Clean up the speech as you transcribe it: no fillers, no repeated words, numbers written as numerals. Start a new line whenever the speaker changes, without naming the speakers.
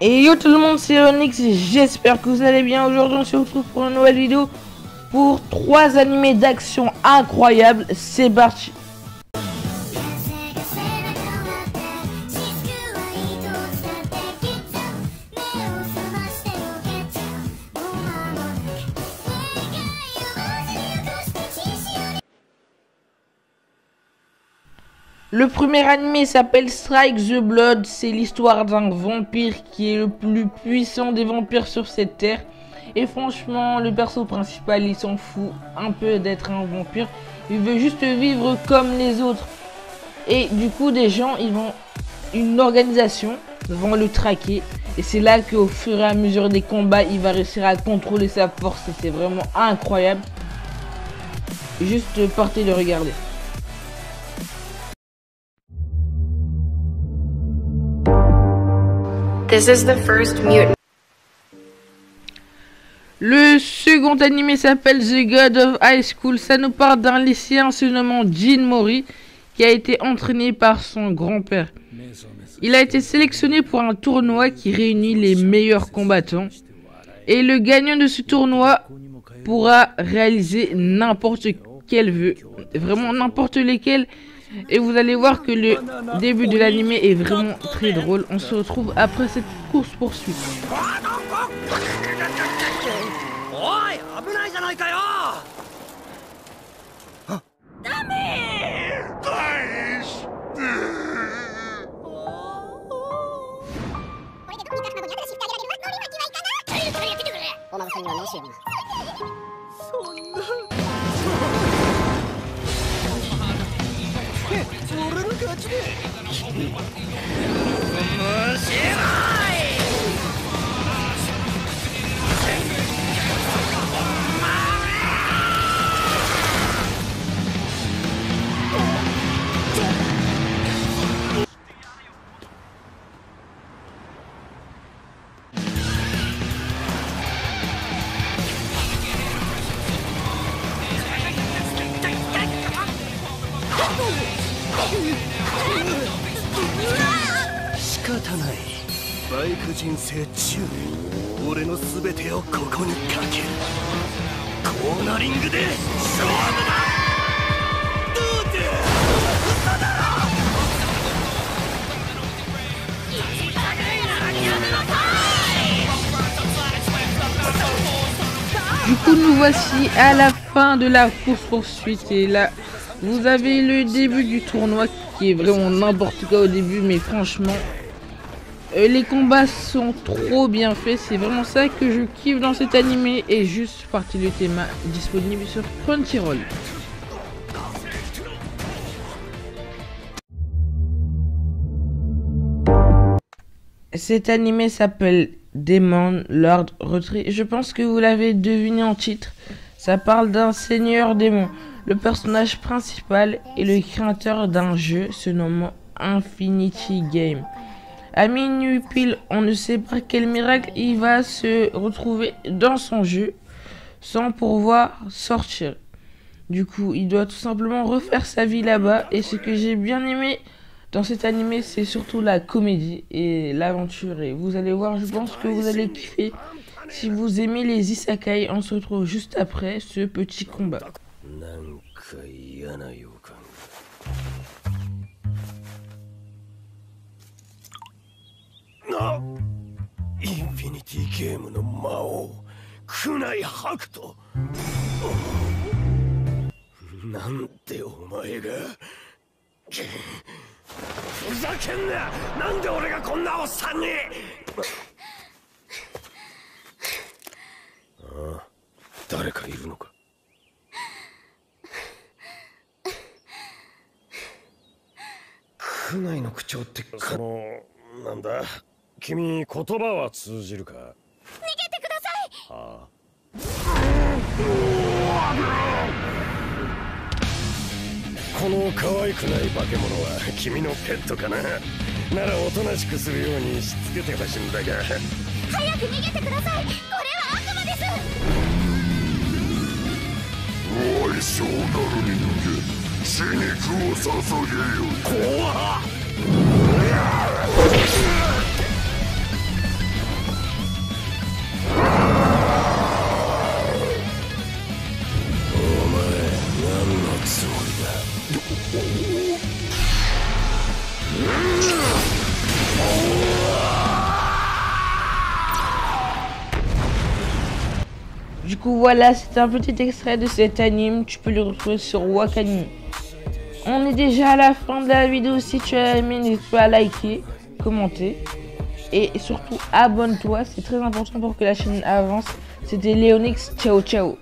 Et yo tout le monde, c'est Onyx, j'espère que vous allez bien. Aujourd'hui on se retrouve pour une nouvelle vidéo pour 3 animés d'action incroyables. C'est parti. Le premier animé s'appelle Strike the Blood. C'est l'histoire d'un vampire qui est le plus puissant des vampires sur cette terre. Et franchement, le perso principal, il s'en fout un peu d'être un vampire. Il veut juste vivre comme les autres. Et du coup, des gens, une organisation vont le traquer. Et c'est là qu'au fur et à mesure des combats, il va réussir à contrôler sa force. Et c'est vraiment incroyable. Juste partez le regarder.
This is the first mutant.
Le second animé s'appelle The God of High School. Ça nous parle d'un lycéen se nommant Jin Mori qui a été entraîné par son grand-père. Il a été sélectionné pour un tournoi qui réunit les meilleurs combattants. Et le gagnant de ce tournoi pourra réaliser n'importe quel vœu. Vraiment n'importe lesquels. Et vous allez voir que le début de l'animé est vraiment très drôle. On se retrouve après cette course poursuite. Du coup, nous voici à la fin de la course poursuite et là, vous avez le début du tournoi qui est vraiment n'importe quoi au début, mais franchement, les combats sont trop bien faits. C'est vraiment ça que je kiffe dans cet animé et juste partie le thème disponible sur Crunchyroll. Cet animé s'appelle Demon Lord Retreat. Je pense que vous l'avez deviné en titre. Ça parle d'un seigneur démon. Le personnage principal est le créateur d'un jeu se nommant Infinity Game. À minuit pile, on ne sait pas quel miracle il va se retrouver dans son jeu sans pouvoir sortir. Du coup, il doit tout simplement refaire sa vie là-bas. Et ce que j'ai bien aimé dans cet animé, c'est surtout la comédie et l'aventure. Et vous allez voir, je pense que vous allez kiffer. Si vous aimez les isekai, on se retrouve juste après ce petit combat.
Infinity Game の魔王クナイハクトなんでお前がふざけんななんで俺がこんなおっさんにああ誰かいるのかクナイの口調ってなんだ君言葉は通じるか逃げて
ください。
はあこの可愛くない化け物は君のペットかなならおとなしくするようにしつけてほしいんだが
早く逃げてください。これは悪魔です。
愛想なる人間死肉を捧げよ怖っ
coup voilà, c'était un petit extrait de cet anime, tu peux le retrouver sur Wakanim. On est déjà à la fin de la vidéo, si tu as aimé n'hésite pas à liker, commenter et surtout abonne-toi, c'est très important pour que la chaîne avance. C'était Léonix, ciao ciao.